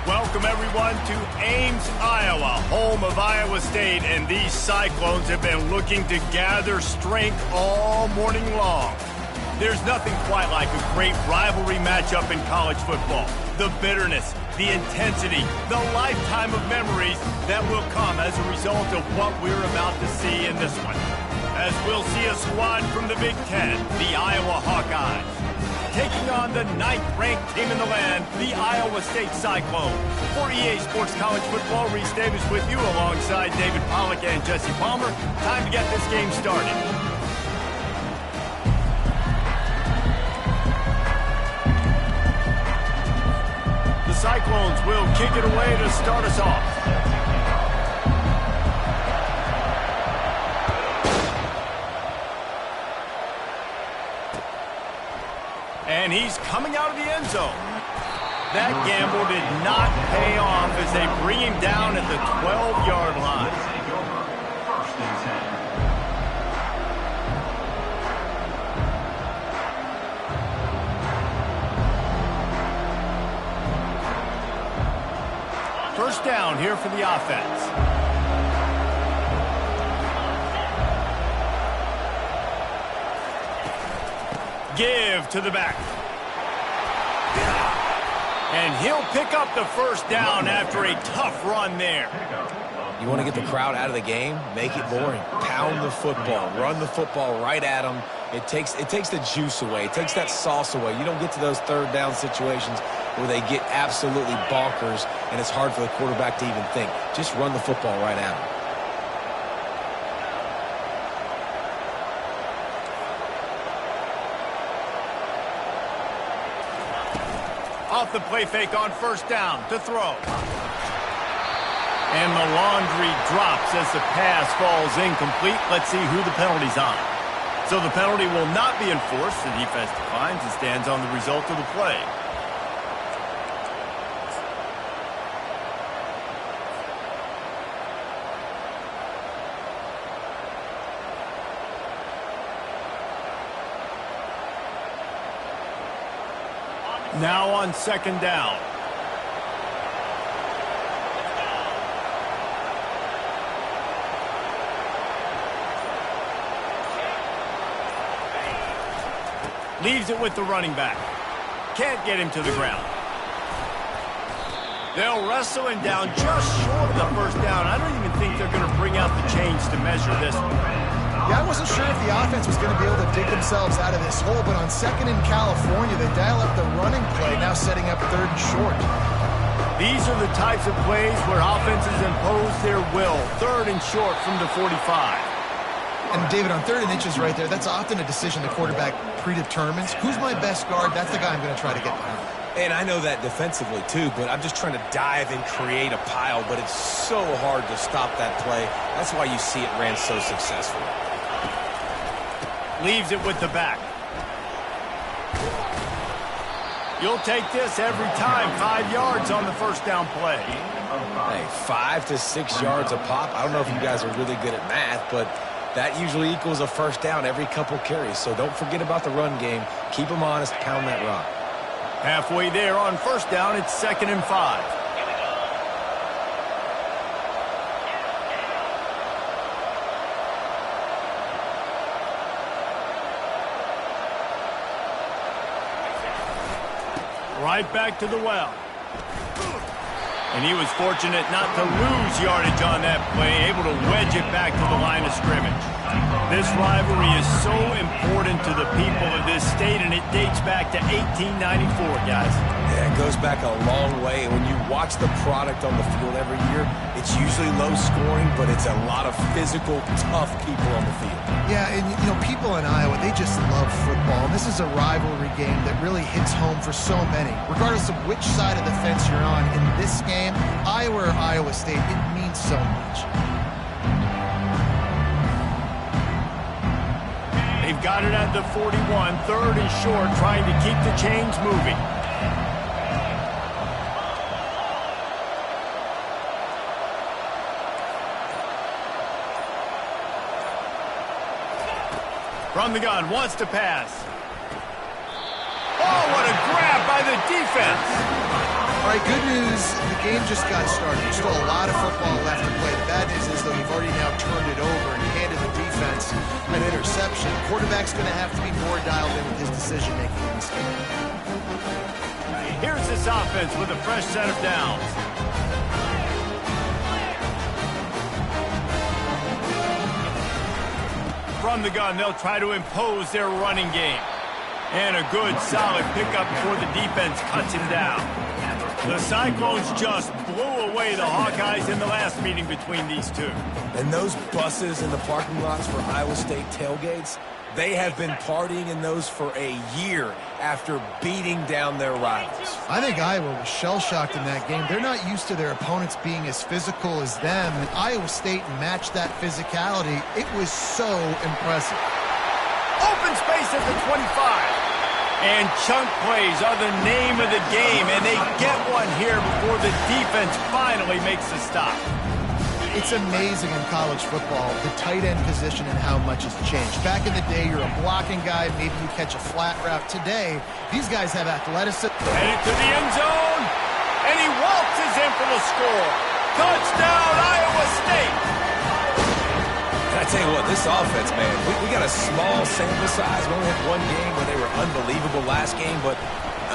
Welcome, everyone, to Ames, Iowa, home of Iowa State, and these Cyclones have been looking to gather strength all morning long. There's nothing quite like a great rivalry matchup in college football. The bitterness, the intensity, the lifetime of memories that will come as a result of what we're about to see in this one. As we'll see a squad from the Big Ten, the Iowa Hawkeyes, taking on the 9th-ranked team in the land, the Iowa State Cyclones. For EA Sports College Football, Reese Davis with you alongside David Pollack and Jesse Palmer. Time to get this game started. The Cyclones will kick it away to start us off. And he's coming out of the end zone. That gamble did not pay off as they bring him down at the 12-yard line. First down here for the offense. Give to the back. And he'll pick up the first down after a tough run there. You want to get the crowd out of the game? Make it boring. Pound the football. Run the football right at them. It takes the juice away. It takes that sauce away. You don't get to those third down situations where they get absolutely bonkers and it's hard for the quarterback to even think. Just run the football right at them. Off the play fake on first down to throw. And the laundry drops as the pass falls incomplete. Let's see who the penalty's on. So the penalty will not be enforced. The defense declines and stands on the result of the play. Now on second down. Leaves it with the running back. Can't get him to the ground. They'll wrestle him down just short of the first down. I don't even think they're going to bring out the chains to measure this one. Yeah, I wasn't sure if the offense was going to be able to dig themselves out of this hole, but on second in California, they dial up the running play, now setting up third and short. These are the types of plays where offenses impose their will. Third and short from the 45. And David, on 3rd and inches right there, that's often a decision the quarterback predetermines. Who's my best guard? That's the guy I'm going to try to get behind. And I know that defensively, too, but I'm just trying to dive and create a pile, but it's so hard to stop that play. That's why you see it ran so successfully. Leaves it with the back. You'll take this every time. 5 yards on the first down play. Hey, 5 to 6 yards a pop. I don't know if you guys are really good at math, but that usually equals a first down every couple carries. So don't forget about the run game. Keep them honest. Pound that rock. Halfway there on first down, it's 2nd and 5. Right back to the well. And he was fortunate not to lose yardage on that play, able to wedge it back to the line of scrimmage. This rivalry is so important to the people of this state, and it dates back to 1894, guys. Yeah, it goes back a long way. When you watch the product on the field every year, it's usually low scoring, but it's a lot of physical, tough people on the field. Yeah, and, you know, people in Iowa, they just love football. This is a rivalry game that really hits home for so many. Regardless of which side of the fence you're on, in this game, Iowa or Iowa State, it means so much. They've got it at the 41, 3rd and short, trying to keep the chains moving. From the gun, wants to pass. Oh, what a grab by the defense. All right, good news. The game just got started. There's still a lot of football left to play. The bad news is, though, you've already now turned it over and handed the defense an interception. The quarterback's going to have to be more dialed in with his decision-making in this game. Here's this offense with a fresh set of downs. From the gun, they'll try to impose their running game. And a good, solid pickup before the defense cuts him down. The Cyclones just blew away the Hawkeyes in the last meeting between these two. And those buses in the parking lots for Iowa State tailgates, they have been partying in those for a year after beating down their rivals. I think Iowa was shell-shocked in that game. They're not used to their opponents being as physical as them, and Iowa State matched that physicality. It was so impressive. Open space at the 25. And chunk plays are the name of the game, and they get one here before the defense finally makes the stop. It's amazing in college football, the tight end position and how much has changed. Back in the day, you're a blocking guy, maybe you catch a flat route. Today, these guys have athleticism. Headed to the end zone, and he waltzes in for the score. Touchdown, Iowa State! I tell you what, this offense, man, we got a small sample size. We only had one game where they were unbelievable last game, but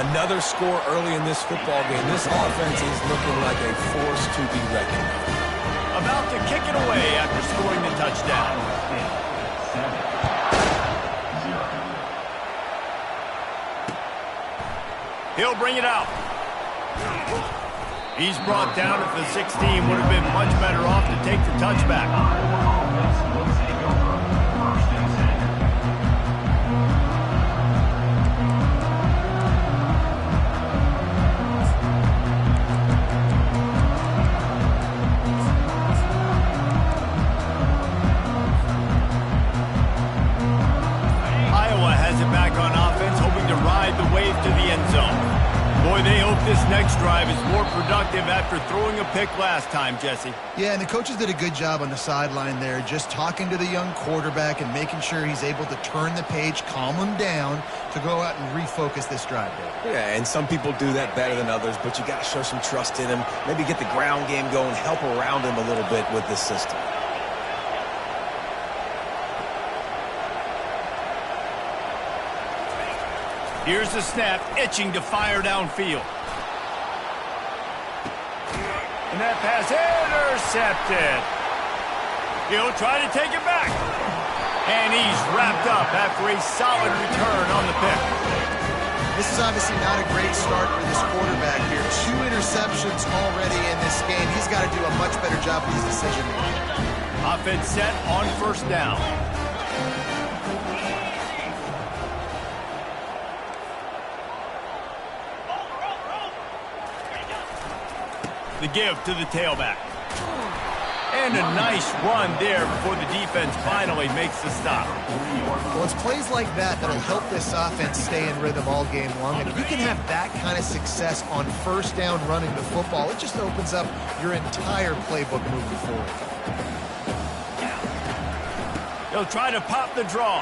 another score early in this football game. This offense is looking like a force to be reckoned with. About to kick it away after scoring the touchdown. He'll bring it out. He's brought down at the 16. Would have been much better off to take the touchback. Boy, they hope this next drive is more productive after throwing a pick last time, Jesse. Yeah, and the coaches did a good job on the sideline there, just talking to the young quarterback and making sure he's able to turn the page, calm him down to go out and refocus this drive there. Yeah, and some people do that better than others, but you got to show some trust in him. Maybe get the ground game going, help around him a little bit with this system. Here's the snap, itching to fire downfield. And that pass intercepted. He'll try to take it back. And he's wrapped up after a solid return on the pick. This is obviously not a great start for this quarterback here. 2 interceptions already in this game. He's got to do a much better job with his decision making. Offense set on first down. The give to the tailback. And a nice run there before the defense finally makes the stop. Well, it's plays like that that'll help this offense stay in rhythm all game long. And if you can have that kind of success on first down running the football, it just opens up your entire playbook moving forward. He'll try to pop the draw.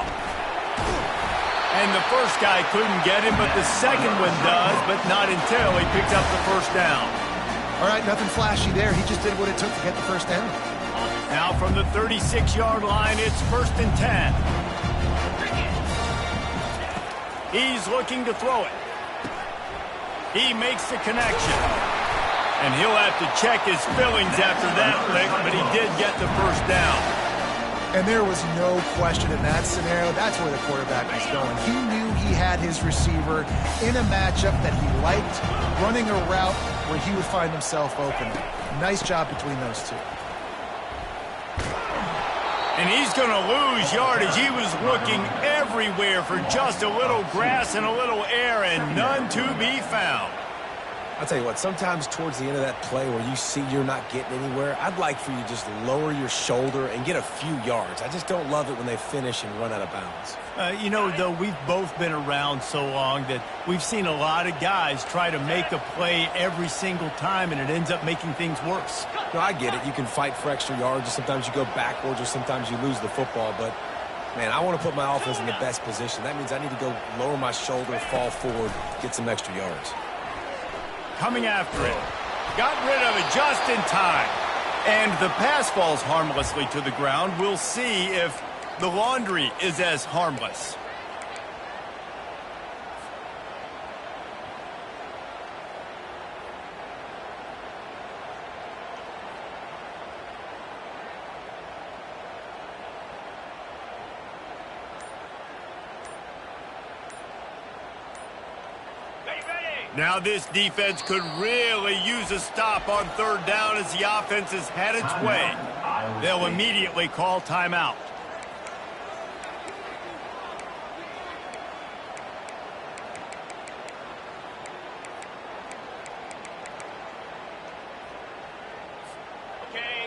And the first guy couldn't get him, but the second one does, but not until he picks up the first down. All right, nothing flashy there. He just did what it took to get the first down. Now from the 36-yard line, it's 1st and 10. He's looking to throw it. He makes the connection. And he'll have to check his fillings after that lick, but he did get the first down. And there was no question in that scenario. That's where the quarterback was going. He knew he had his receiver in a matchup that he liked, running a route where he would find himself open. Nice job between those two. And he's going to lose yardage. He was looking everywhere for just a little grass and a little air, and none to be found. I'll tell you what, sometimes towards the end of that play where you see you're not getting anywhere, I'd like for you to just lower your shoulder and get a few yards. I just don't love it when they finish and run out of bounds. You know, though, we've both been around so long that we've seen a lot of guys try to make a play every single time, and it ends up making things worse. No, I get it. You can fight for extra yards, or sometimes you go backwards, or sometimes you lose the football, but Man, I want to put my offense in the best position. That means I need to go lower my shoulder, fall forward, get some extra yards. Coming after it. Got rid of it just in time. And the pass falls harmlessly to the ground. We'll see if the laundry is as harmless. Now this defense could really use a stop on third down as the offense has had its way. They'll immediately call timeout.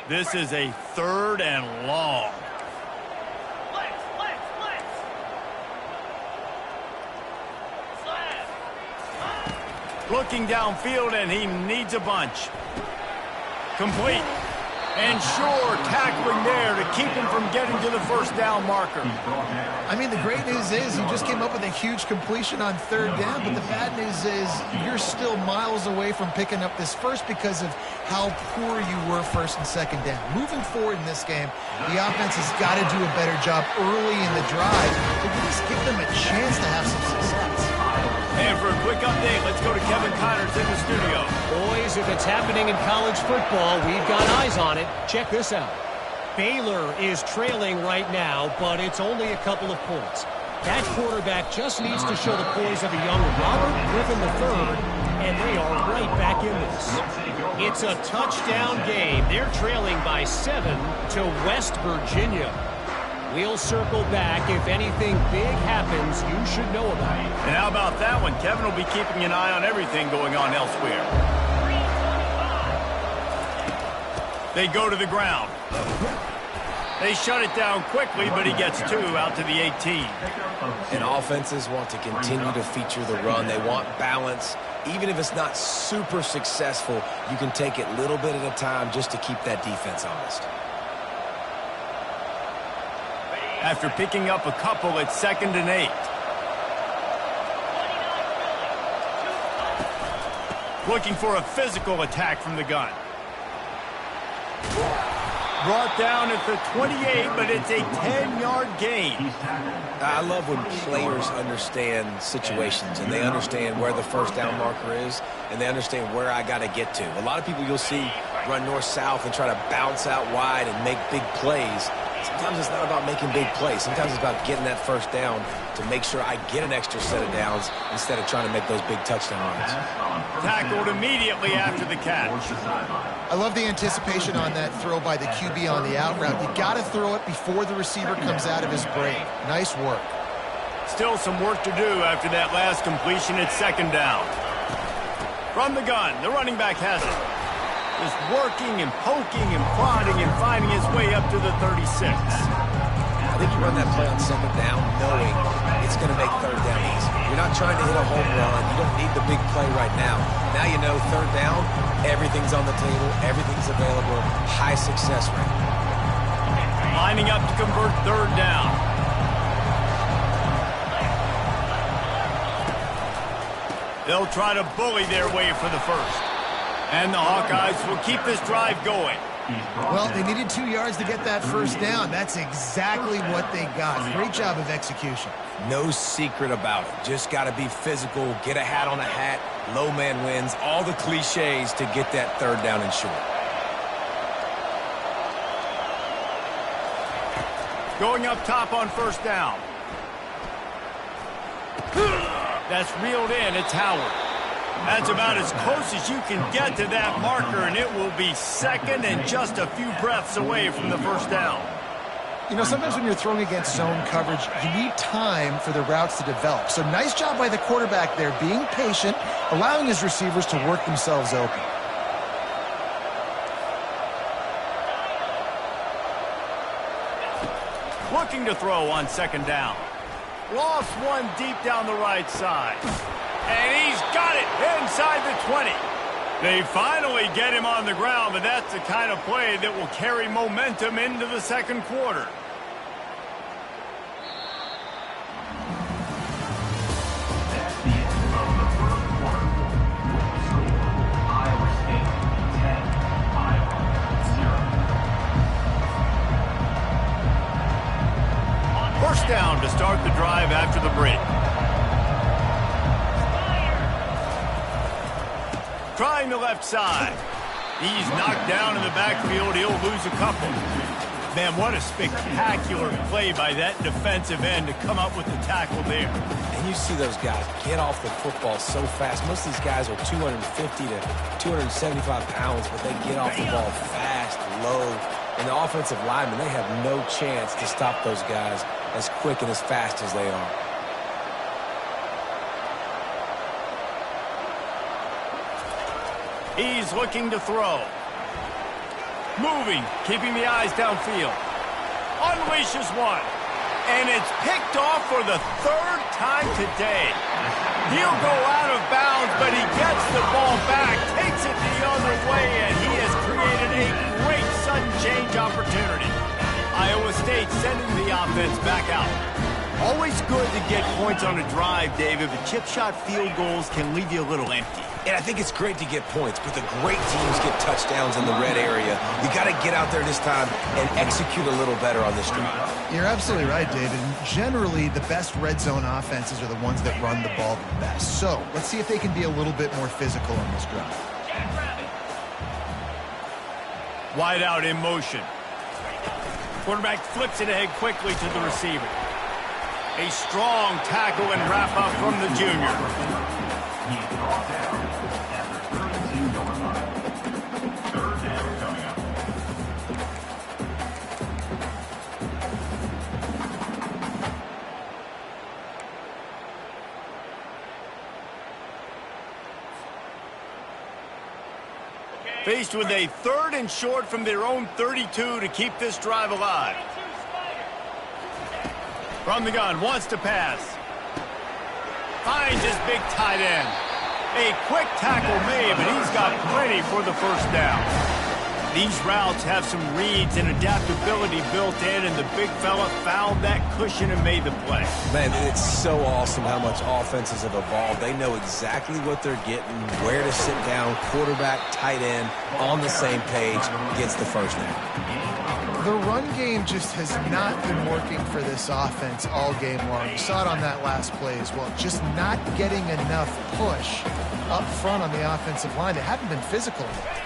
This is a 3rd and long. Looking downfield, and he needs a bunch. Complete. And sure, tackling there to keep him from getting to the first down marker. I mean, the great news is he just came up with a huge completion on third down, but the bad news is you're still miles away from picking up this first because of how poor you were first and second down. Moving forward in this game, the offense has got to do a better job early in the drive to at least give them a chance to have some success. And for a quick update, let's go to Kevin Connors in the studio. Boys, if it's happening in college football, we've got eyes on it. Check this out. Baylor is trailing right now, but it's only a couple of points. That quarterback just needs to show the poise of a young Robert Griffin III, and they are right back in this. It's a touchdown game. They're trailing by 7 to West Virginia. We'll circle back. If anything big happens, you should know about it. And how about that one? Kevin will be keeping an eye on everything going on elsewhere. They go to the ground. They shut it down quickly, but he gets 2 out to the 18. And offenses want to continue to feature the run. They want balance. Even if it's not super successful, you can take it little bit at a time just to keep that defense honest. After picking up a couple, it's 2nd and 8. Looking for a physical attack from the gun. Brought down at the 28, but it's a 10-yard gain. I love when players understand situations and they understand where the first down marker is and they understand where I got to get to. A lot of people you'll see run north-south and try to bounce out wide and make big plays. Sometimes it's not about making big plays. Sometimes it's about getting that first down to make sure I get an extra set of downs instead of trying to make those big touchdown runs. Tackled immediately after the catch. I love the anticipation on that throw by the QB on the out route. You got to throw it before the receiver comes out of his break. Nice work. Still some work to do after that last completion. It's 2nd down. From the gun, the running back has it. Just working and poking and prodding and finding his way up to the 36. I think you run that play on 2nd down knowing it's going to make 3rd down easy. You're not trying to hit a home run. You don't need the big play right now. Now you know 3rd down, everything's on the table, everything's available, high success rate. Lining up to convert 3rd down. They'll try to bully their way for the first. And the Hawkeyes will keep this drive going. Well, they needed 2 yards to get that first down. That's exactly what they got. Great job of execution. No secret about it. Just got to be physical, get a hat on a hat, low man wins, all the cliches to get that 3rd down and short. Going up top on first down. That's reeled in. It's Howard. That's about as close as you can get to that marker, and it will be 2nd and just a few breaths away from the first down. You know, sometimes when you're throwing against zone coverage, you need time for the routes to develop. So nice job by the quarterback there, being patient, allowing his receivers to work themselves open. Looking to throw on 2nd down. Lost one deep down the right side. And he's got it inside the 20. They finally get him on the ground, but that's the kind of play that will carry momentum into the second quarter. first down to start the drive after the break. Trying the left side. He's knocked down in the backfield. He'll lose a couple. Man, what a spectacular play by that defensive end to come up with the tackle there. And you see those guys get off the football so fast. Most of these guys are 250 to 275 pounds, but they get off the ball fast, low. And the offensive linemen, they have no chance to stop those guys as quick and as fast as they are. He's looking to throw. Moving, keeping the eyes downfield. Unleashes one. And it's picked off for the third time today. He'll go out of bounds, but he gets the ball back, takes it the other way, and he has created a great sudden change opportunity. Iowa State sending the offense back out. Always good to get points on a drive, David, but chip shot field goals can leave you a little empty. And I think it's great to get points, but the great teams get touchdowns in the red area. You got to get out there this time and execute a little better on this drive. You're absolutely right, David. Generally, the best red zone offenses are the ones that run the ball the best. So let's see if they can be a little bit more physical on this drive. Wide out in motion. Quarterback flips it ahead quickly to the receiver. A strong tackle and wrap up from the junior. Faced with a 3rd and short from their own 32 to keep this drive alive. From the gun, wants to pass. Finds his big tight end. A quick tackle made, but he's got plenty for the first down. These routes have some reads and adaptability built in, and the big fella found that cushion and made the play. Man, it's so awesome how much offenses have evolved. They know exactly what they're getting, where to sit down, quarterback, tight end, on the same page, gets the first down. The run game just has not been working for this offense all game long. You saw it on that last play as well. Just not getting enough push up front on the offensive line. They haven't been physical enough.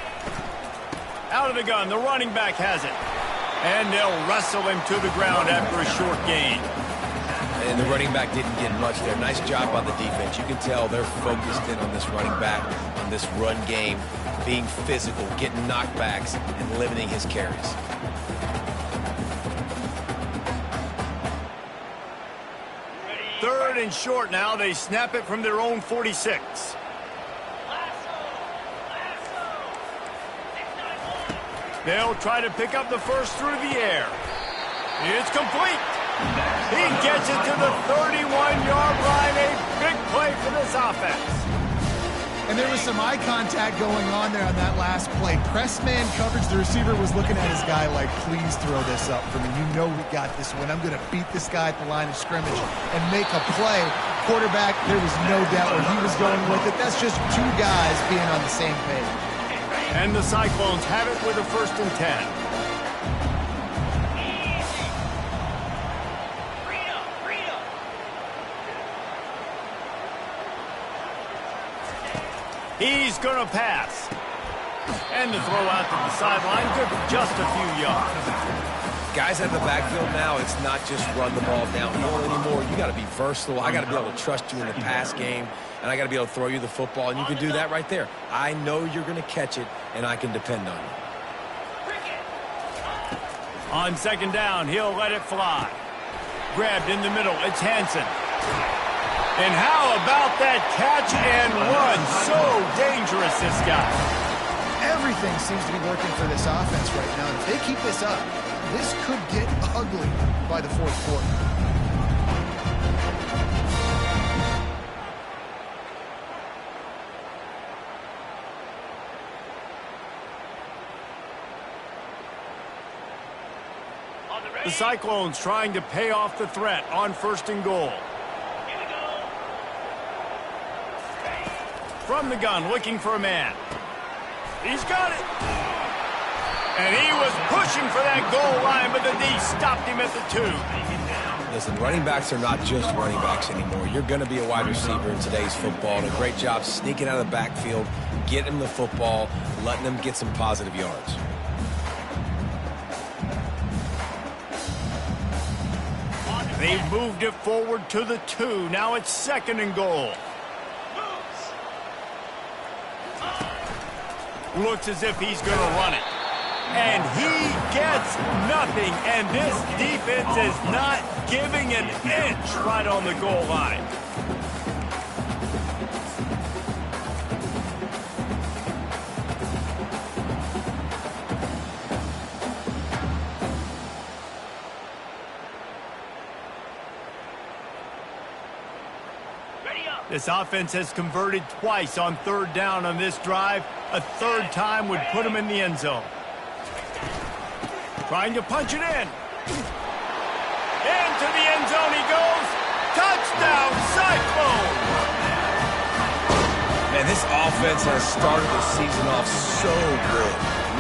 Out of the gun, the running back has it. And they'll wrestle him to the ground after a short gain. And the running back didn't get much there. Nice job by the defense. You can tell they're focused in on this running back, on this run game, being physical, getting knockbacks, and limiting his carries. Third and short now. They snap it from their own 46. They'll try to pick up the first through the air. It's complete. He gets it to the 31-yard line. A big play for this offense. And there was some eye contact going on there on that last play. Press man coverage. The receiver was looking at his guy like, please throw this up for me. You know we got this one. I'm going to beat this guy at the line of scrimmage and make a play. Quarterback, there was no doubt where he was going with it. That's just two guys being on the same page. And the Cyclones have it with a 1st and 10. He's going to pass. And the throw out to the sideline, good for just a few yards. Guys at the backfield now, it's not just run the ball downhill anymore. You got to be versatile. I got to be able to trust you in the pass game, and I got to be able to throw you the football, and you can do that right there. I know you're going to catch it, and I can depend on you. On 2nd down, he'll let it fly. Grabbed in the middle, it's Hansen. And how about that catch and run? So dangerous, this guy. Everything seems to be working for this offense right now. If they keep this up, this could get ugly by the 4th quarter. The Cyclones trying to pay off the threat on 1st and goal. From the gun, looking for a man. He's got it. And he was pushing for that goal line, but the D stopped him at the 2. The Listen, running backs are not just running backs anymore. You're going to be a wide receiver in today's football. And a great job sneaking out of the backfield, getting them the football, letting them get some positive yards. They've moved it forward to the 2. Now it's 2nd and goal. Looks as if he's going to run it. And he gets nothing. And this defense is not giving an inch right on the goal line. This offense has converted twice on 3rd down on this drive. A 3rd time would put him in the end zone. Trying to punch it in. Into the end zone he goes. Touchdown, Cyclone! Man, this offense has started the season off so good.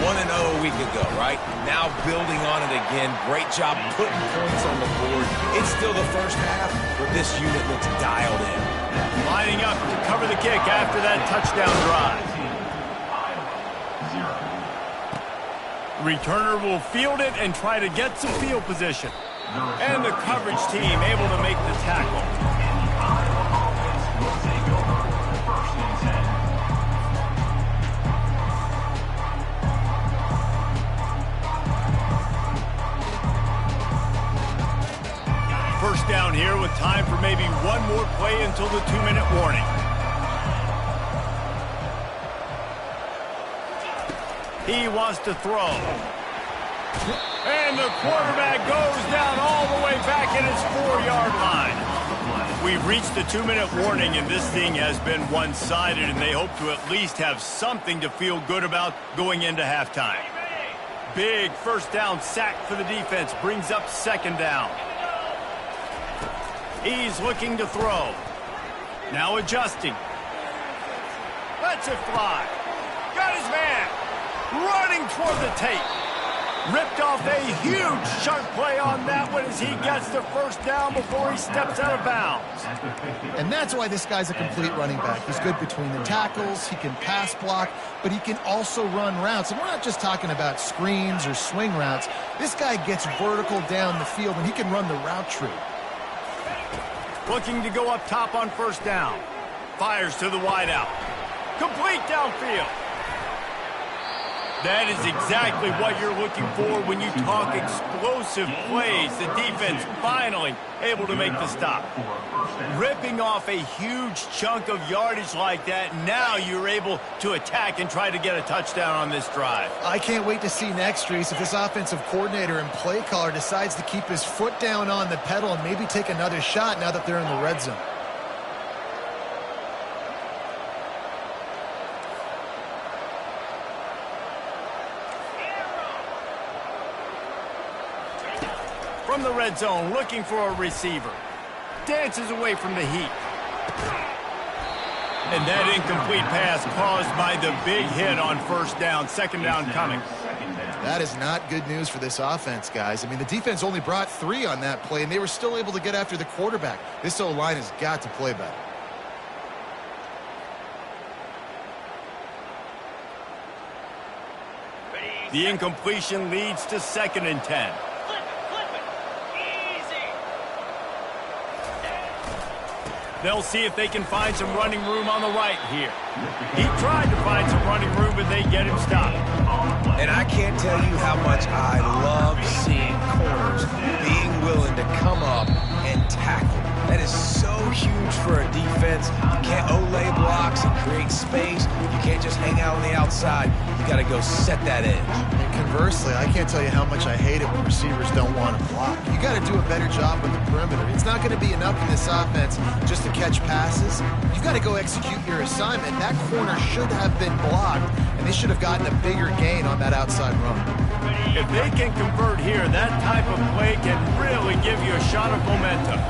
1-0 a week ago, right? Now building on it again. Great job putting points on the board. It's still the first half, but this unit looks dialed in. Lining up to cover the kick after that touchdown drive. Returner will field it and try to get some field position. And the coverage team able to make the tackle. First down here with time for maybe one more play until the 2-minute warning. He wants to throw. And the quarterback goes down all the way back at his 4-yard line. We've reached the 2-minute warning, and this thing has been one-sided, and they hope to at least have something to feel good about going into halftime. Big first down sack for the defense, brings up 2nd down. He's looking to throw. Now adjusting. Lets it fly. Got his man. Running toward the tape. Ripped off a huge sharp play on that one as he gets the first down before he steps out of bounds. And that's why this guy's a complete running back. He's good between the tackles, he can pass block, but he can also run routes. And we're not just talking about screens or swing routes. This guy gets vertical down the field, and he can run the route tree. Looking to go up top on first down. Fires to the wideout. Complete downfield. That is exactly what you're looking for when you talk explosive plays. The defense finally able to make the stop. Ripping off a huge chunk of yardage like that, now you're able to attack and try to get a touchdown on this drive. I can't wait to see next, Reese, if this offensive coordinator and play caller decides to keep his foot down on the pedal and maybe take another shot now that they're in the red zone. From the red zone, looking for a receiver. Dances away from the heat. And that incomplete pass caused by the big hit on first down. 2nd down coming. That is not good news for this offense, guys. I mean, the defense only brought 3 on that play, and they were still able to get after the quarterback. This O-line has got to play better. The incompletion leads to 2nd and 10. They'll see if they can find some running room on the right here. He tried to find some running room, but they get him stopped. And I can't tell you how much I love seeing corners being willing to come up and tackle. That is so huge for a defense. You can't Olay blocks and create space. You can't just hang out on the outside. You got to go set that edge. And conversely, I can't tell you how much I hate it when receivers don't want to block. You got to do a better job with the perimeter. It's not going to be enough in this offense just to catch passes. You got to go execute your assignment. That corner should have been blocked, and they should have gotten a bigger gain on that outside run. If they can convert here, that type of play can really give you a shot of momentum.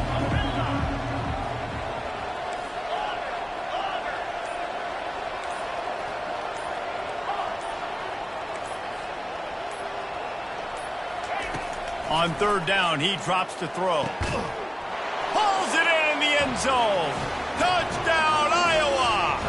On third down, he drops to throw. Pulls it in the end zone. Touchdown, Iowa!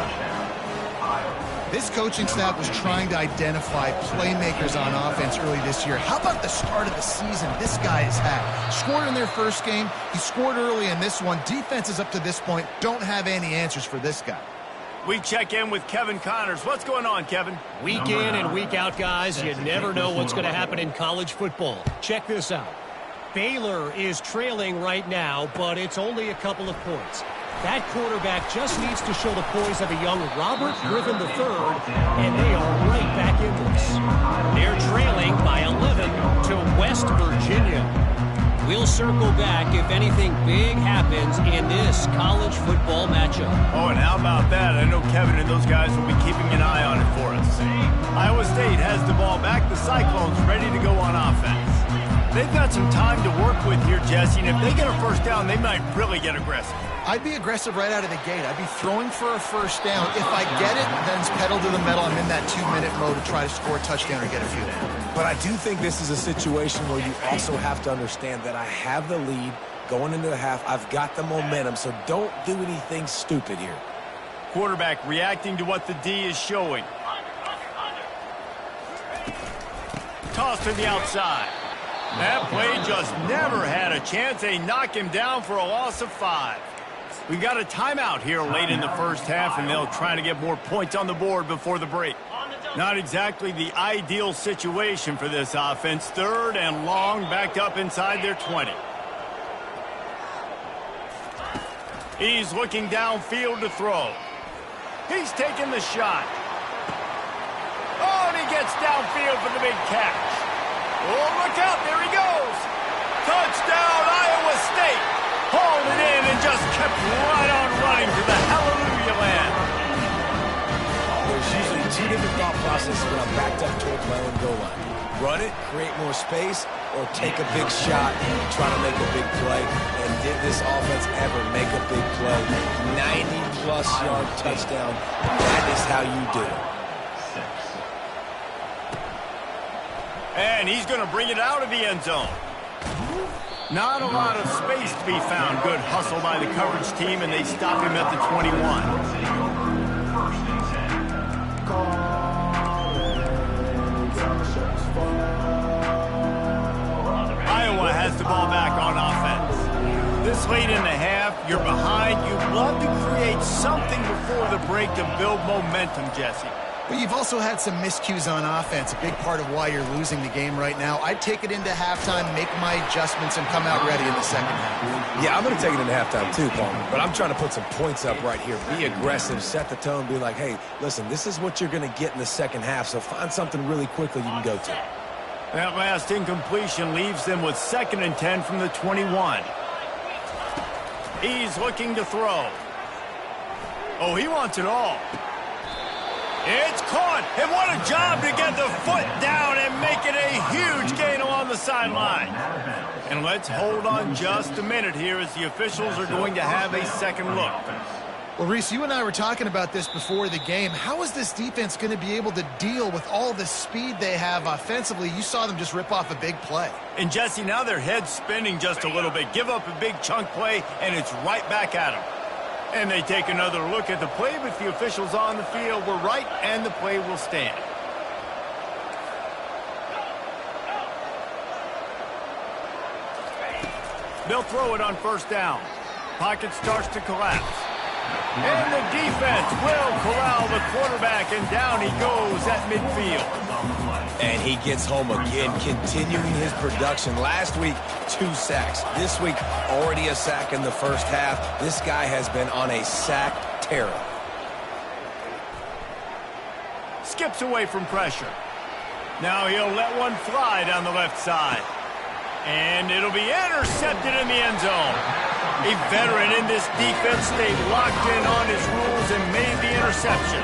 This coaching staff was trying to identify playmakers on offense early this year. How about the start of the season this guy has had? Scored in their first game. He scored early in this one. Defenses up to this point don't have any answers for this guy. We check in with Kevin Connors. What's going on, Kevin? Week in and week out, guys, you never know what's going to happen in college football. Check this out. Baylor is trailing right now, but it's only a couple of points. That quarterback just needs to show the poise of a young Robert Griffin III, and they are right back in this. They're trailing by 11 to West Virginia. We'll circle back if anything big happens in this college football matchup. Oh, and how about that? I know Kevin and those guys will be keeping an eye on it for us. Iowa State has the ball back. The Cyclones ready to go on offense. They've got some time to work with here, Jesse, and if they get a first down, they might really get aggressive. I'd be aggressive right out of the gate. I'd be throwing for a first down. If I get it, then it's pedal to the metal. I'm in that 2-minute mode to try to score a touchdown or get a field goal. But I do think this is a situation where you also have to understand that I have the lead going into the half. I've got the momentum, so don't do anything stupid here. Quarterback reacting to what the D is showing. Toss to the outside. That play just never had a chance. They knock him down for a loss of 5. We've got a timeout here late in the first half, and they'll try to get more points on the board before the break. Not exactly the ideal situation for this offense. Third and long, backed up inside their 20. He's looking downfield to throw. He's taking the shot. Oh, and he gets downfield for the big catch. Oh, look out, there he goes. Touchdown, Iowa State. Hauled it in and just kept right on running to the hallelujah land. There's usually two different thought processes when I'm backed up toward my own goal line. Run it, create more space, or take a big shot and try to make a big play. And did this offense ever make a big play? 90-plus yard touchdown. That is how you do it. And he's going to bring it out of the end zone. Not a lot of space to be found. Good hustle by the coverage team, and they stop him at the 21. Iowa has the ball back on offense. This late in the half, you're behind. You'd love to create something before the break to build momentum, Jesse. But you've also had some miscues on offense, a big part of why you're losing the game right now. I'd take it into halftime, make my adjustments, and come out ready in the second half. Yeah, I'm going to take it into halftime too, Paul. But I'm trying to put some points up right here. Be aggressive, set the tone, be like, hey, listen, this is what you're going to get in the second half, so find something really quickly you can go to. That last incompletion leaves them with 2nd and 10 from the 21. He's looking to throw. Oh, he wants it all. It's caught, and what a job to get the foot down and make it a huge gain along the sideline. And let's hold on just a minute here as the officials are going to have a second look. Well, Reese, you and I were talking about this before the game. How is this defense going to be able to deal with all the speed they have offensively? You saw them just rip off a big play. And, Jesse, now their head's spinning just a little bit. Give up a big chunk play, and it's right back at them. And they take another look at the play, but the officials on the field were right, and the play will stand. They'll throw it on first down. Pocket starts to collapse. And the defense will corral the quarterback, and down he goes at midfield. And he gets home again, continuing his production. Last week, 2 sacks. This week, already a sack in the first half. This guy has been on a sack terror. Skips away from pressure. Now he'll let one fly down the left side. And it'll be intercepted in the end zone. A veteran in this defense stayed locked in on his rules and made the interception.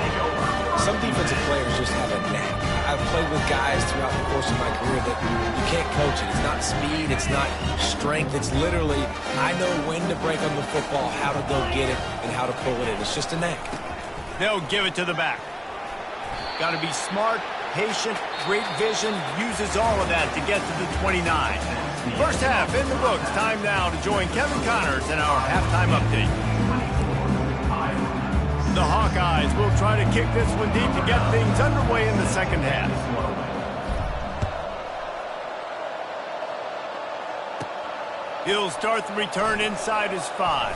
Some defensive players just have a knack. I've played with guys throughout the course of my career that you can't coach it. It's not speed, it's not strength. It's literally, I know when to break on the football, how to go get it, and how to pull it in. It's just a knack. They'll give it to the back. Got to be smart, patient, great vision, uses all of that to get to the 29. First half in the books. Time now to join Kevin Connors in our halftime update. The Hawkeyes will try to kick this one deep to get things underway in the second half. He'll start the return inside his 5.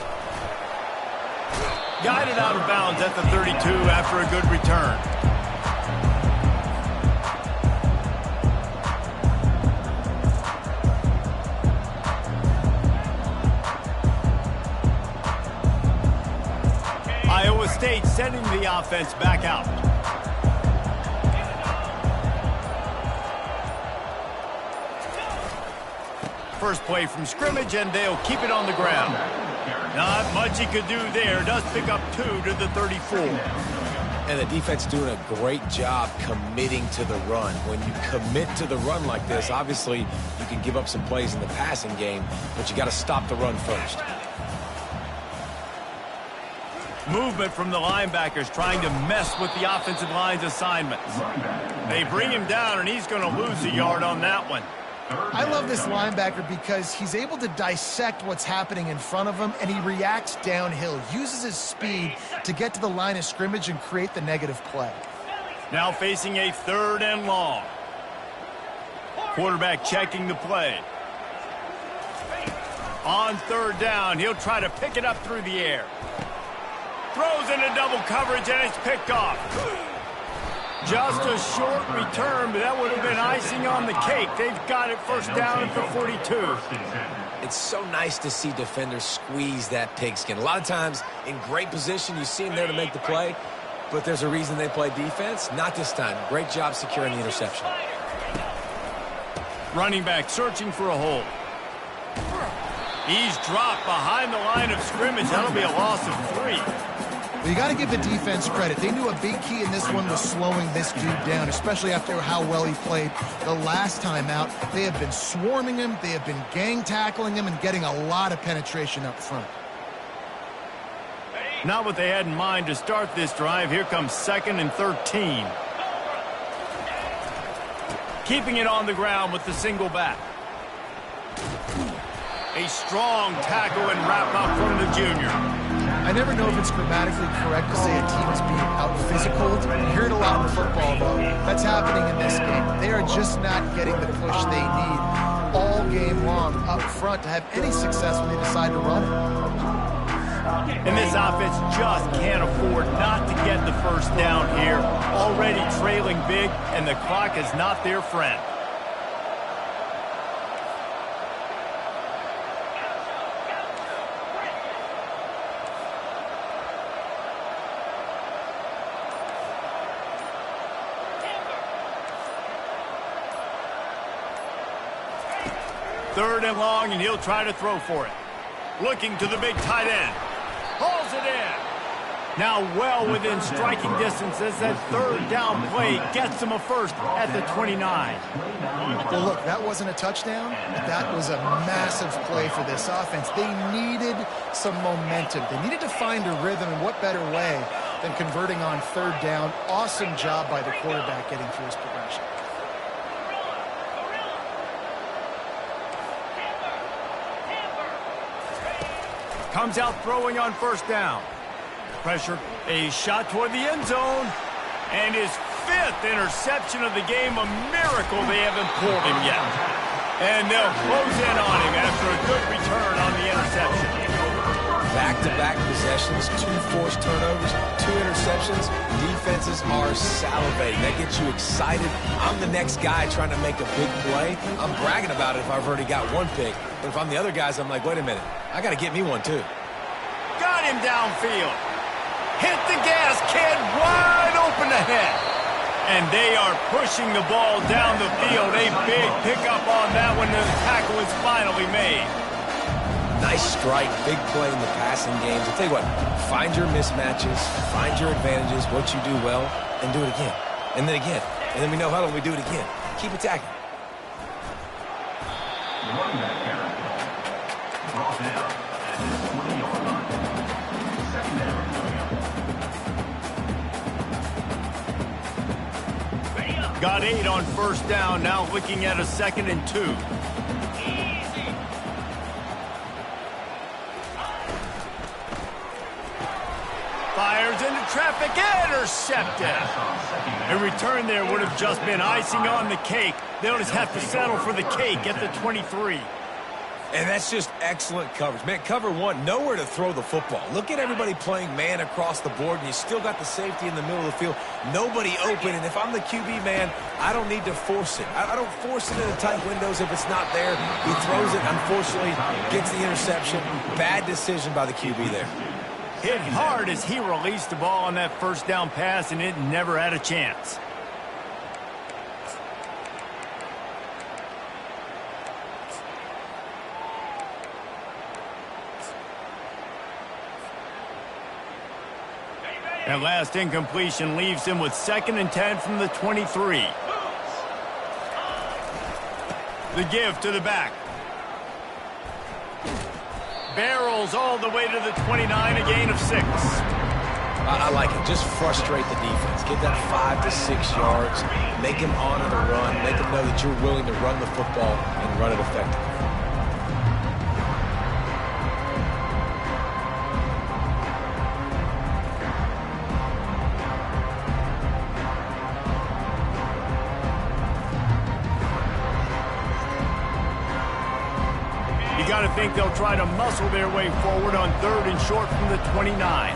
Guided out of bounds at the 32 after a good return. Iowa State sending the offense back out. First play from scrimmage, and they'll keep it on the ground. Not much he could do there. Does pick up 2 to the 34. And the defense doing a great job committing to the run. When you commit to the run like this, obviously you can give up some plays in the passing game, but you got to stop the run first. Movement from the linebackers trying to mess with the offensive line's assignments. They bring him down, and he's going to lose a yard on that one. I love this linebacker because he's able to dissect what's happening in front of him, and he reacts downhill, uses his speed to get to the line of scrimmage and create the negative play. Now facing a 3rd and long. Quarterback checking the play. On 3rd down, he'll try to pick it up through the air. Throws into double coverage, and it's picked off. Just a short return, but that would have been icing on the cake. They've got it first down at the 42. It's so nice to see defenders squeeze that pigskin. A lot of times, in great position, you see them there to make the play, but there's a reason they play defense. Not this time. Great job securing the interception. Running back searching for a hole. He's dropped behind the line of scrimmage. That'll be a loss of 3. Well, you got to give the defense credit. They knew a big key in this one was slowing this dude down, especially after how well he played the last time out. They have been swarming him. They have been gang tackling him and getting a lot of penetration up front. Not what they had in mind to start this drive. Here comes 2nd and 13. Keeping it on the ground with the single back. A strong tackle and wrap up from the junior. I never know if it's grammatically correct to say a team is being out-physicaled. You hear it a lot in football, though. That's happening in this game. They are just not getting the push they need all game long up front to have any success when they decide to run it. And this offense just can't afford not to get the first down here. Already trailing big, and the clock is not their friend. Third and long, and he'll try to throw for it. Looking to the big tight end. Hauls it in. Now well within striking distance as that 3rd down play gets him a first at the 29. Well, look, that wasn't a touchdown, but that was a massive play for this offense. They needed some momentum. They needed to find a rhythm, and what better way than converting on 3rd down. Awesome job by the quarterback getting through his progression. Comes out throwing on 1st down. Pressure, a shot toward the end zone, and his 5th interception of the game. A miracle they haven't pulled him yet. And they'll close in on him after a good return on the interception. Back-to-back possessions, 2 forced turnovers, 2 interceptions. Defenses are salivating. That gets you excited. I'm the next guy trying to make a big play. I'm bragging about it if I've already got 1 pick. But if I'm the other guys, I'm like, wait a minute. I got to get me 1 too. Got him downfield. Hit the gas, kid. Wide open ahead. And they are pushing the ball down the field. A big pickup on that one. The tackle is finally made. Nice strike, big play in the passing games. I'll tell you what, find your mismatches, find your advantages, what you do well, and do it again. And then again. And then we know how when we do it again. Keep attacking. Got 8 on 1st down, now looking at a 2nd and 2. traffic, intercepted. A return there would have just been icing on the cake. They'll just have to settle for the cake at the 23. And that's just excellent coverage. Man, cover one, nowhere to throw the football. Look at everybody playing man across the board, and you still got the safety in the middle of the field. Nobody open, and if I'm the QB, man, I don't need to force it. I don't force it into tight windows if it's not there. He throws it, unfortunately, gets the interception. Bad decision by the QB there. Hit hard as he released the ball on that first down pass, and it never had a chance. That last incompletion leaves him with 2nd and 10 from the 23. The give to the back. Barrels all the way to the 29, a gain of 6. I like it. Just frustrate the defense. Get that 5 to 6 yards. Make him honor the run. Make him know that you're willing to run the football and run it effectively. You got to think they'll try to muscle their way forward on 3rd and short from the 29.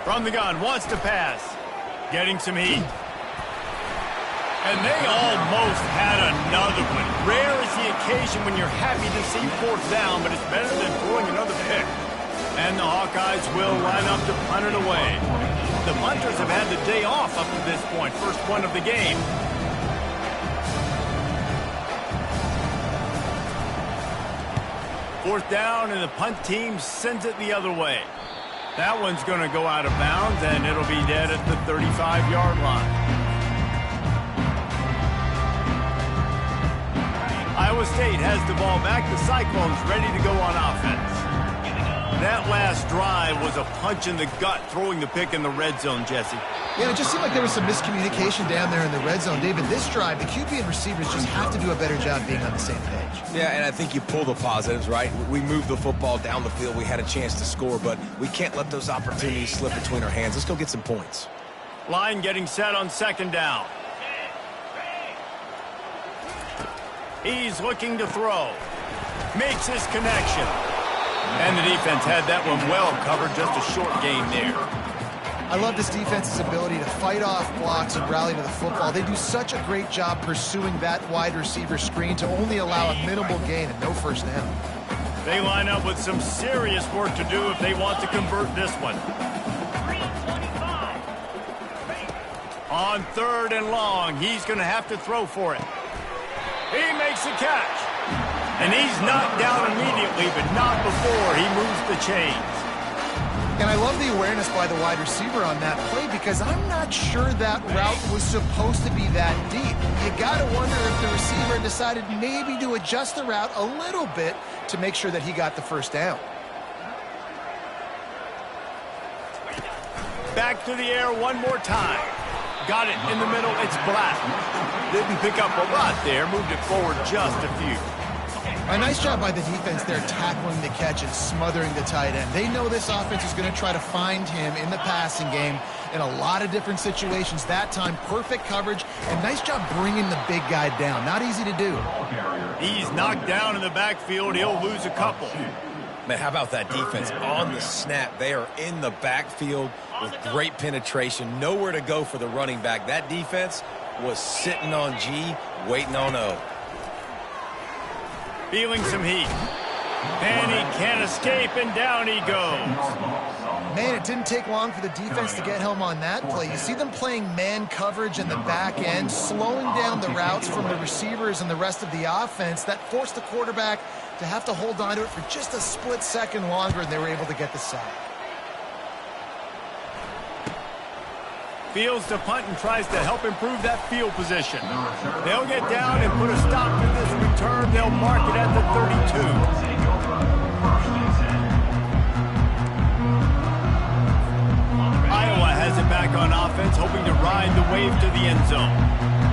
From the gun, wants to pass. Getting some heat. And they almost had another one. Rare is the occasion when you're happy to see 4th down, but it's better than throwing another pick. And the Hawkeyes will line up to punt it away. The punters have had the day off up to this point. First one of the game. Fourth down, and the punt team sends it the other way. That one's going to go out of bounds, and it'll be dead at the 35-yard line. Iowa State has the ball back. The Cyclones ready to go on offense. That last drive was a punch in the gut, throwing the pick in the red zone, Jesse. Yeah, it just seemed like there was some miscommunication down there in the red zone. David, this drive, the QB and receivers just have to do a better job being on the same page. Yeah, and I think you pull the positives, right? We moved the football down the field. We had a chance to score, but we can't let those opportunities slip between our hands. Let's go get some points. Line getting set on 2nd down. He's looking to throw. Makes his connection. And the defense had that one well covered, just a short gain there. I love this defense's ability to fight off blocks and rally to the football. They do such a great job pursuing that wide receiver screen to only allow a minimal gain and no first down. They line up with some serious work to do if they want to convert this one. On 3rd and long, he's going to have to throw for it. He makes the catch. And he's knocked down immediately, but not before he moves the chains. And I love the awareness by the wide receiver on that play because I'm not sure that route was supposed to be that deep. You got to wonder if the receiver decided maybe to adjust the route a little bit to make sure that he got the first down. Back to the air one more time. Got it in the middle. It's Black. Didn't pick up a lot there. Moved it forward just a few. A nice job by the defense there tackling the catch and smothering the tight end. They know this offense is going to try to find him in the passing game in a lot of different situations. That time, perfect coverage and nice job bringing the big guy down. Not easy to do. He's knocked down in the backfield. He'll lose a couple. Man, how about that defense on the snap? They are in the backfield with great penetration. Nowhere to go for the running back. That defense was sitting on G, waiting on O. Feeling some heat. And he can't escape, and down he goes. Man, it didn't take long for the defense to get home on that play. You see them playing man coverage in the back end, slowing down the routes from the receivers and the rest of the offense. That forced the quarterback to have to hold on to it for just a split second longer, and they were able to get the sack. Fields to punt and tries to help improve that field position. They'll get down and put a stop to this return. They'll mark it at the 32. Iowa has it back on offense, hoping to ride the wave to the end zone.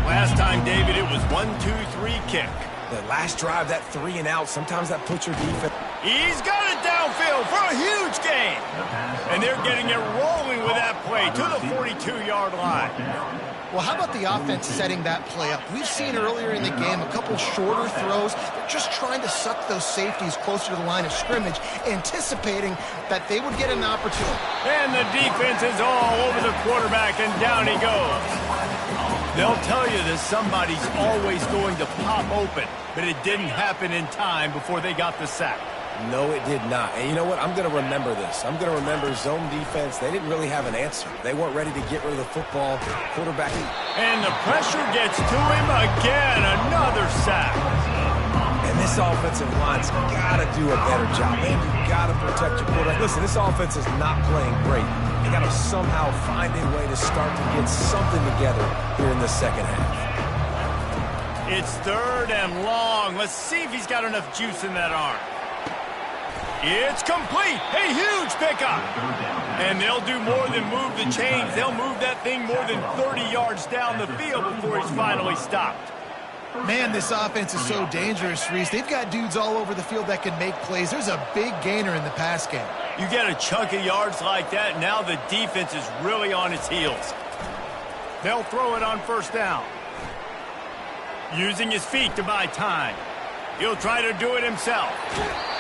Last time, David, it was 1-2-3 kick. The last drive, that 3 and out, sometimes that puts your defense. He's got it downfield for a huge gain. And they're getting it rolling with that play to the 42-yard line. Well, how about the offense setting that play up? We've seen earlier in the game a couple shorter throws. They're just trying to suck those safeties closer to the line of scrimmage, anticipating that they would get an opportunity. And the defense is all over the quarterback, and down he goes. They'll tell you that somebody's always going to pop open, but it didn't happen in time before they got the sack. No, it did not. And you know what? I'm going to remember this. I'm going to remember zone defense. They didn't really have an answer. They weren't ready to get rid of the football. Quarterback. And the pressure gets to him again. Another sack. And this offensive line's got to do a better job. Man, you got to protect your quarterback. Listen, this offense is not playing great. They got to somehow find a way to start to get something together here in the second half. It's 3rd and long. Let's see if he's got enough juice in that arm. It's complete. A huge pickup. And they'll do more than move the chains. They'll move that thing more than 30 yards down the field before he's finally stopped. Man, this offense is so dangerous, Reese. They've got dudes all over the field that can make plays. There's a big gainer in the pass game. You get a chunk of yards like that, now the defense is really on its heels. They'll throw it on 1st down. Using his feet to buy time. He'll try to do it himself.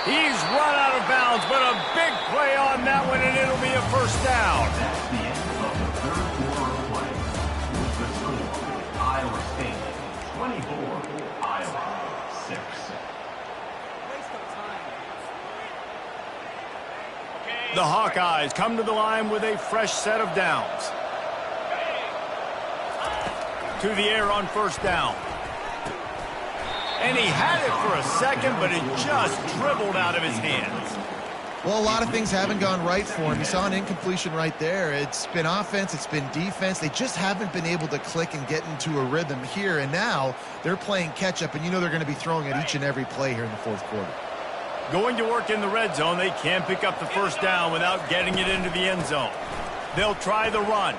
He's run out of bounds, but a big play on that one, and it'll be a 1st down. That's the end of the 3rd quarter play. With the score, Iowa State 24, Iowa 6. The Hawkeyes come to the line with a fresh set of downs. To the air on 1st down. And he had it for a second, but it just dribbled out of his hands. Well, a lot of things haven't gone right for him. You saw an incompletion right there. It's been offense, it's been defense. They just haven't been able to click and get into a rhythm here. And now they're playing catch-up, and you know they're going to be throwing at each and every play here in the 4th quarter. Going to work in the red zone, they can't pick up the 1st down without getting it into the end zone. They'll try the run.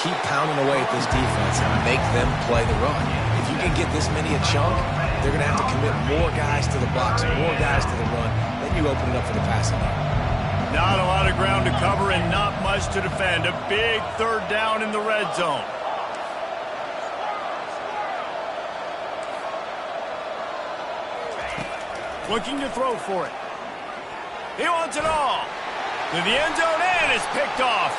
Keep pounding away at this defense and make them play the run. If you can get this many a chunk, they're going to have to commit more guys to the box, more guys to the run. Then you open it up for the passing game. Not a lot of ground to cover and not much to defend. A big 3rd down in the red zone. Looking to throw for it. He wants it all. To the end zone, and it's picked off.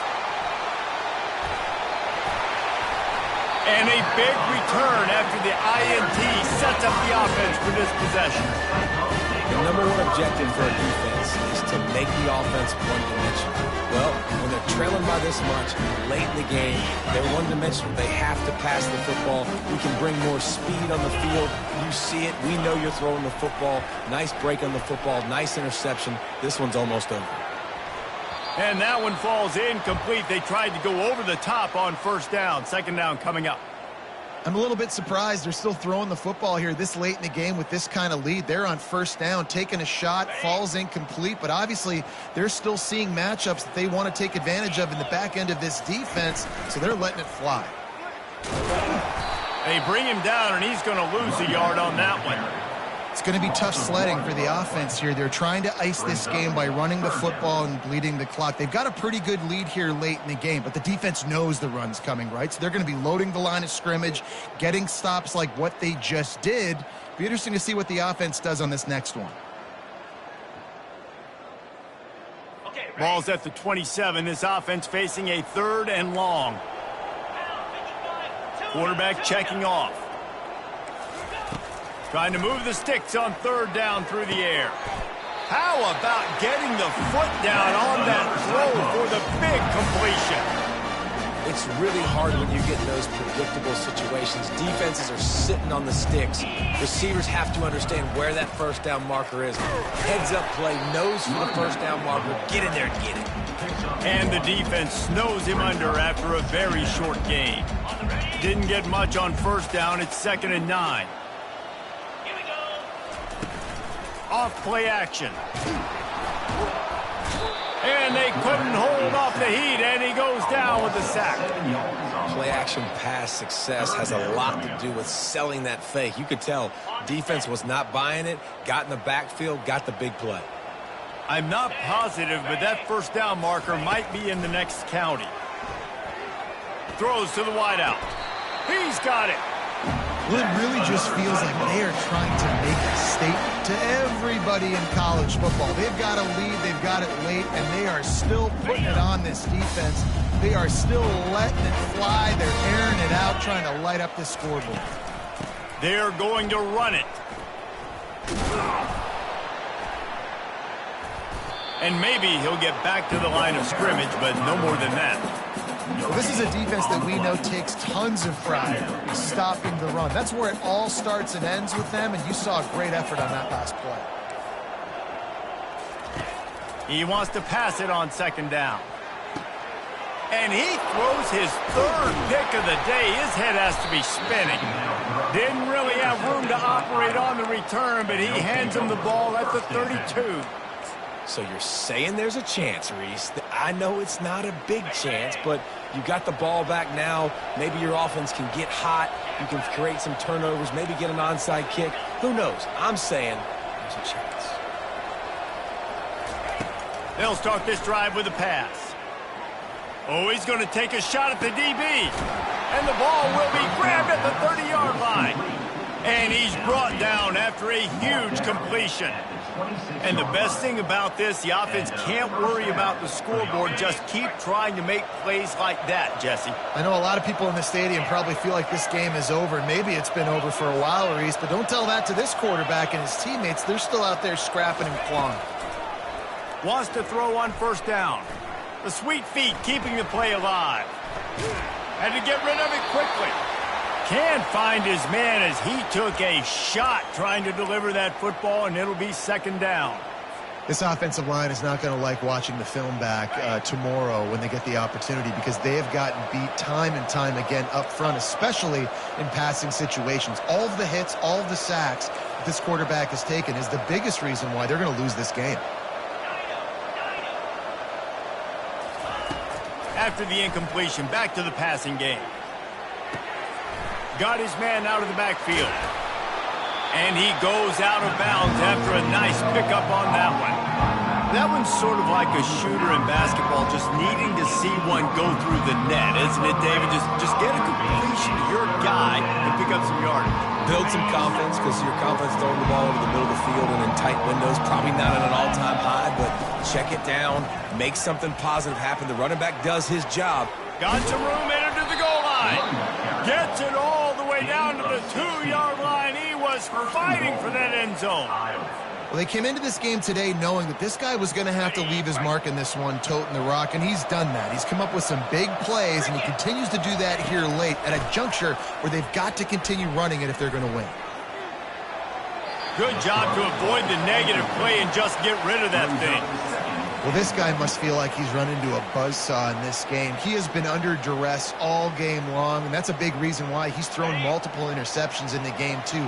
And a big return after the INT sets up the offense for this possession. The #1 objective for a defense is to make the offense one-dimensional. Well, when they're trailing by this much late in the game, they're one-dimensional. They have to pass the football. We can bring more speed on the field. You see it. We know you're throwing the football. Nice break on the football. Nice interception. This one's almost over. And that one falls incomplete. They tried to go over the top on 1st down. 2nd down coming up. I'm a little bit surprised they're still throwing the football here this late in the game with this kind of lead. They're on 1st down, taking a shot, falls incomplete, but obviously they're still seeing matchups that they want to take advantage of in the back end of this defense, so they're letting it fly. They bring him down, and he's going to lose a yard on that one. It's going to be tough sledding for the offense here. They're trying to ice this game by running the football and bleeding the clock. They've got a pretty good lead here late in the game, but the defense knows the run's coming, right? So they're going to be loading the line of scrimmage, getting stops like what they just did. Be interesting to see what the offense does on this next one. Ball's at the 27. This offense facing a 3rd and long. Quarterback checking off. Trying to move the sticks on 3rd down through the air. How about getting the foot down on that throw for the big completion? It's really hard when you get in those predictable situations. Defenses are sitting on the sticks. Receivers have to understand where that 1st down marker is. Heads up play, nose for the 1st down marker. Get in there and get it. And the defense snows him under after a very short gain. Didn't get much on 1st down. It's 2nd and 9. Off play action. And they couldn't hold off the heat, and he goes down with the sack. play-action pass success has a lot to do with selling that fake. You could tell defense was not buying it, got in the backfield, got the big play. I'm not positive, but that first down marker might be in the next county. Throws to the wideout. He's got it. Well, it really just feels like they are trying to make a statement to everybody in college football. They've got a lead, they've got it late, and they are still putting it on this defense. They are still letting it fly. They're airing it out, trying to light up the scoreboard. They're going to run it. And maybe he'll get back to the line of scrimmage, but no more than that. Well, this is a defense that we know takes tons of pride in stopping the run. That's where it all starts and ends with them, and you saw a great effort on that last play. He wants to pass it on second down. And he throws his third pick of the day. His head has to be spinning. Didn't really have room to operate on the return, but he hands him the ball at the 32. So you're saying there's a chance, Reese. I know it's not a big chance, but you got the ball back now. Maybe your offense can get hot. You can create some turnovers, maybe get an onside kick. Who knows? I'm saying there's a chance. They'll start this drive with a pass. Oh, he's going to take a shot at the DB. And the ball will be grabbed at the 30-yard line. And he's brought down after a huge completion. And the best thing about this, the offense can't worry about the scoreboard. Just keep trying to make plays like that, Jesse. I know a lot of people in the stadium probably feel like this game is over. Maybe it's been over for a while, Reese, but don't tell that to this quarterback and his teammates. They're still out there scrapping and clawing. Wants to throw on first down. The sweet feet keeping the play alive. Had to get rid of it quickly. Can't find his man as he took a shot trying to deliver that football, and it'll be second down. This offensive line is not going to like watching the film back tomorrow when they get the opportunity, because they have gotten beat time and time again up front, especially in passing situations. All of the hits, all of the sacks that this quarterback has taken is the biggest reason why they're going to lose this game. After the incompletion, back to the passing game. Got his man out of the backfield. And he goes out of bounds after a nice pickup on that one. That one's sort of like a shooter in basketball, just needing to see one go through the net, isn't it, David? Just get a completion to your guy and pick up some yardage. Build some confidence, because your confidence throwing the ball over the middle of the field and in tight windows, probably not at an all-time high, but check it down, make something positive happen. The running back does his job. Got some room, entered to the goal line. Gets it all the way down to the 2-yard line. He was fighting for that end zone. Well, they came into this game today knowing that this guy was going to have to leave his mark in this one, toting the rock, and he's done that. He's come up with some big plays, and he continues to do that here late at a juncture where they've got to continue running it if they're going to win. Good job to avoid the negative play and just get rid of that thing. Well, this guy must feel like he's run into a buzzsaw in this game. He has been under duress all game long, and that's a big reason why he's thrown multiple interceptions in the game, too.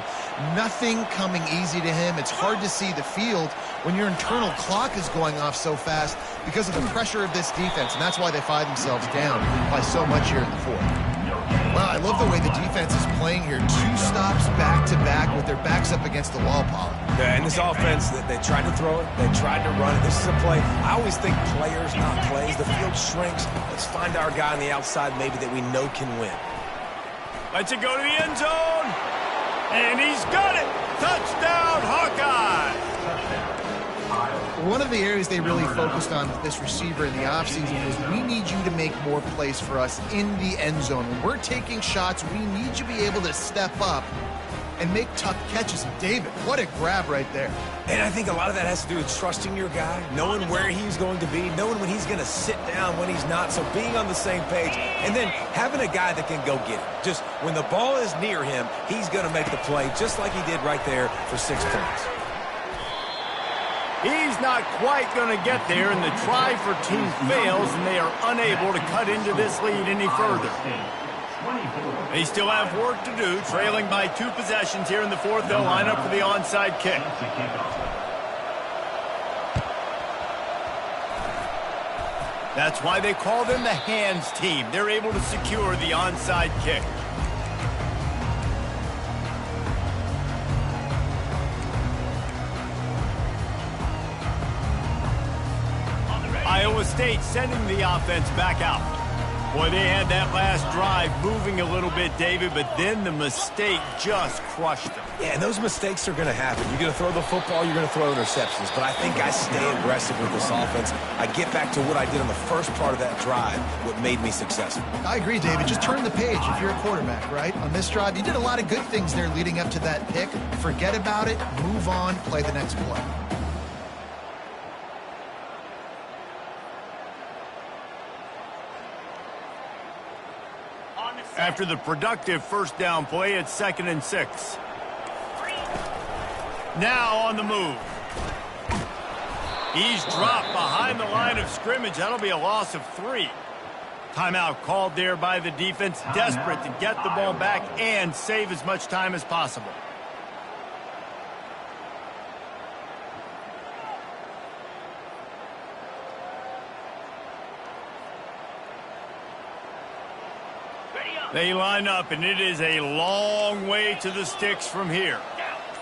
Nothing coming easy to him. It's hard to see the field when your internal clock is going off so fast because of the pressure of this defense, and that's why they find themselves down by so much here in the fourth. Wow, I love the way the defense is playing here. 2 stops back-to-back with their backs up against the wall, Pollard. Yeah, and this offense, they tried to throw it, they tried to run it. This is a play. I always think players, not plays. The field shrinks. Let's find our guy on the outside maybe that we know can win. Lets it go to the end zone. And he's got it. Touchdown, Hawkeye. One of the areas they really focused on with this receiver in the offseason is we need you to make more plays for us in the end zone. When we're taking shots, we need you to be able to step up and make tough catches. And David, what a grab right there. And I think a lot of that has to do with trusting your guy, knowing where he's going to be, knowing when he's going to sit down, when he's not, so being on the same page, and then having a guy that can go get it. Just when the ball is near him, he's going to make the play just like he did right there for 6 points. He's not quite going to get there, and the try for team fails, and they are unable to cut into this lead any further. They still have work to do, trailing by 2 possessions here in the fourth. They'll line up for the onside kick. That's why they call them the hands team. They're able to secure the onside kick. Iowa State sending the offense back out. Boy, they had that last drive moving a little bit, David, but then the mistake just crushed them. Yeah, and those mistakes are going to happen. You're going to throw the football, you're going to throw interceptions. But I think I stay aggressive with this offense. I get back to what I did on the first part of that drive, what made me successful. I agree, David. Just turn the page if you're a quarterback, right? On this drive, you did a lot of good things there leading up to that pick. Forget about it, move on, play the next play. After the productive first down play, it's 2nd and 6. Now on the move. He's dropped behind the line of scrimmage. That'll be a loss of 3. Timeout called there by the defense, desperate to get the ball back and save as much time as possible. They line up, and it is a long way to the sticks from here.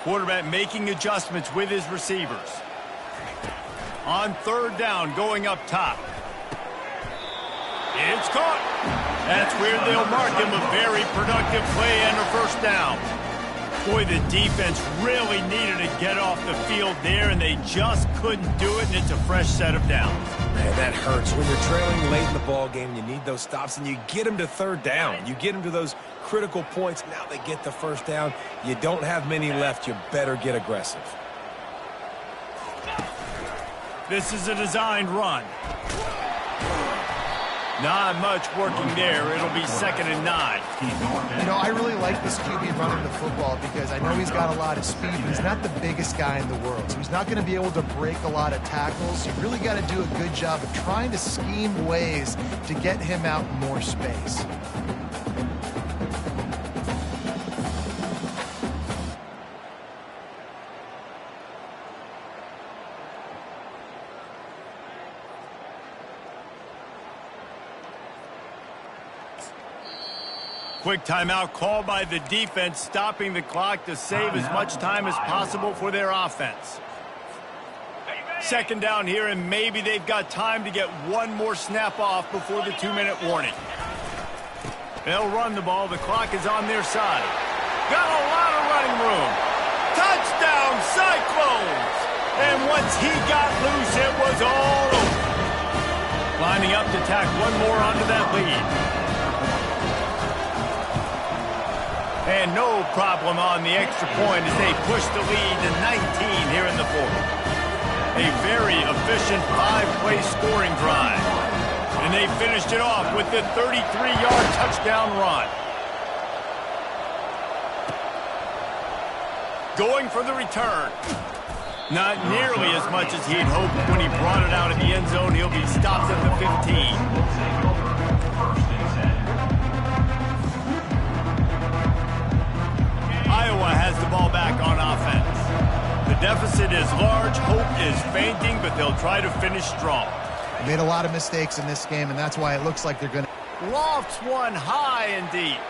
Quarterback making adjustments with his receivers. On 3rd down, going up top. It's caught. That's where they'll mark him a very productive play and a first down. Boy, the defense really needed to get off the field there, and they just couldn't do it, and it's a fresh set of downs. Man, that hurts. When you're trailing late in the ball game, you need those stops, and you get them to 3rd down. You get them to those critical points. Now they get the first down. You don't have many left. You better get aggressive. This is a designed run. Not much working there. It'll be 2nd and 9. You know, I really like this QB running the football because I know he's got a lot of speed, but he's not the biggest guy in the world. So he's not going to be able to break a lot of tackles. You really got to do a good job of trying to scheme ways to get him out in more space. Quick timeout called by the defense, stopping the clock to save as much time as possible for their offense. 2nd down here, and maybe they've got time to get one more snap off before the 2-minute warning. They'll run the ball. The clock is on their side. Got a lot of running room. Touchdown, Cyclones! And once he got loose, it was all over. Lining up to tack one more onto that lead. And no problem on the extra point as they push the lead to 19 here in the 4th. A very efficient 5-play scoring drive. And they finished it off with the 33-yard touchdown run. Going for the return. Not nearly as much as he'd hoped when he brought it out of the end zone. He'll be stopped at the 15. Iowa has the ball back on offense. The deficit is large, hope is fainting, but they'll try to finish strong. They made a lot of mistakes in this game, and that's why it looks like they're going to... Lofts one high and deep.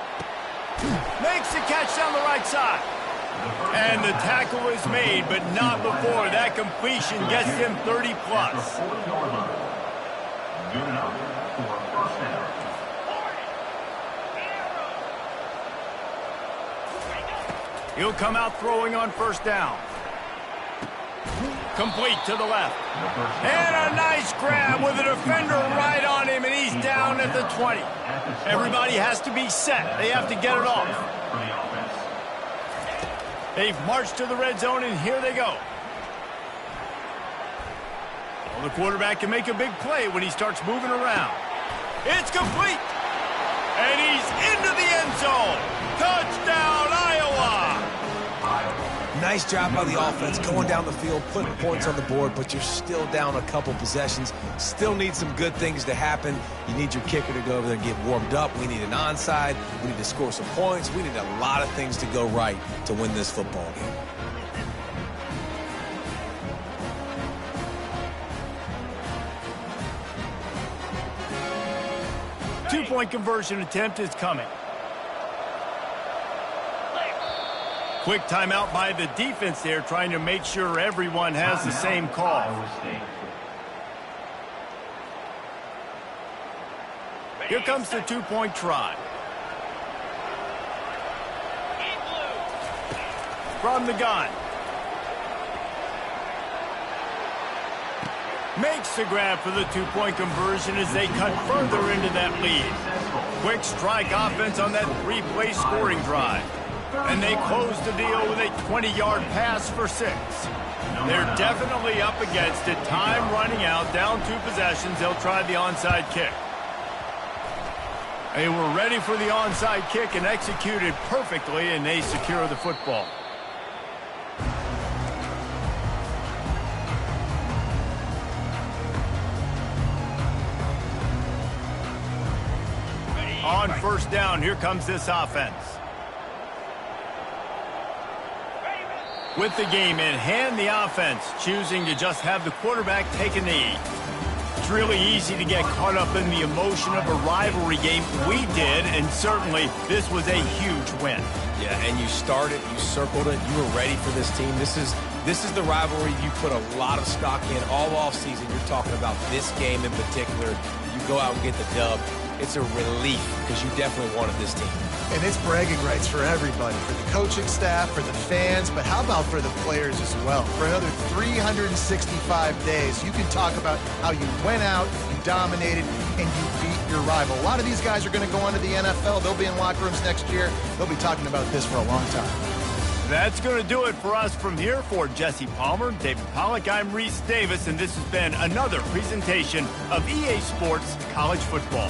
Makes the catch down the right side. And the tackle is made, but not before that completion gets him 30+. Good enough for first down. He'll come out throwing on 1st down. Complete to the left. And a nice grab with a defender right on him, and he's down at the 20. Everybody has to be set. They have to get it off. They've marched to the red zone, and here they go. Well, the quarterback can make a big play when he starts moving around. It's complete. And he's into the end zone. Touchdown, Iowa! Nice job by the offense going down the field, putting points on the board, but you're still down a couple possessions. Still need some good things to happen. You need your kicker to go over there and get warmed up. We need an onside. We need to score some points. We need a lot of things to go right to win this football game. Two-point conversion attempt is coming. Quick timeout by the defense there, trying to make sure everyone has the same call. Iowa State. Here comes the two-point try. From the gun. Makes the grab for the two-point conversion as they cut further into that lead. Quick strike offense on that three-play scoring drive. And they close the deal with a 20-yard pass for 6. They're definitely up against it. Time running out, down 2 possessions. They'll try the onside kick. They were ready for the onside kick and executed perfectly, and they secure the football. On first down, here comes this offense. With the game in hand, the offense choosing to just have the quarterback take a knee. It's really easy to get caught up in the emotion of a rivalry game. We did, and certainly this was a huge win. Yeah, and you started, you circled it, you were ready for this team. This is the rivalry you put a lot of stock in all offseason. You're talking about this game in particular. You go out and get the dub. It's a relief because you definitely wanted this team. And it's bragging rights for everybody, for the coaching staff, for the fans, but how about for the players as well? For another 365 days, you can talk about how you went out, you dominated, and you beat your rival. A lot of these guys are going to go on to the NFL. They'll be in locker rooms next year. They'll be talking about this for a long time. That's going to do it for us from here. For Jesse Palmer, David Pollack, I'm Reese Davis, and this has been another presentation of EA Sports College Football.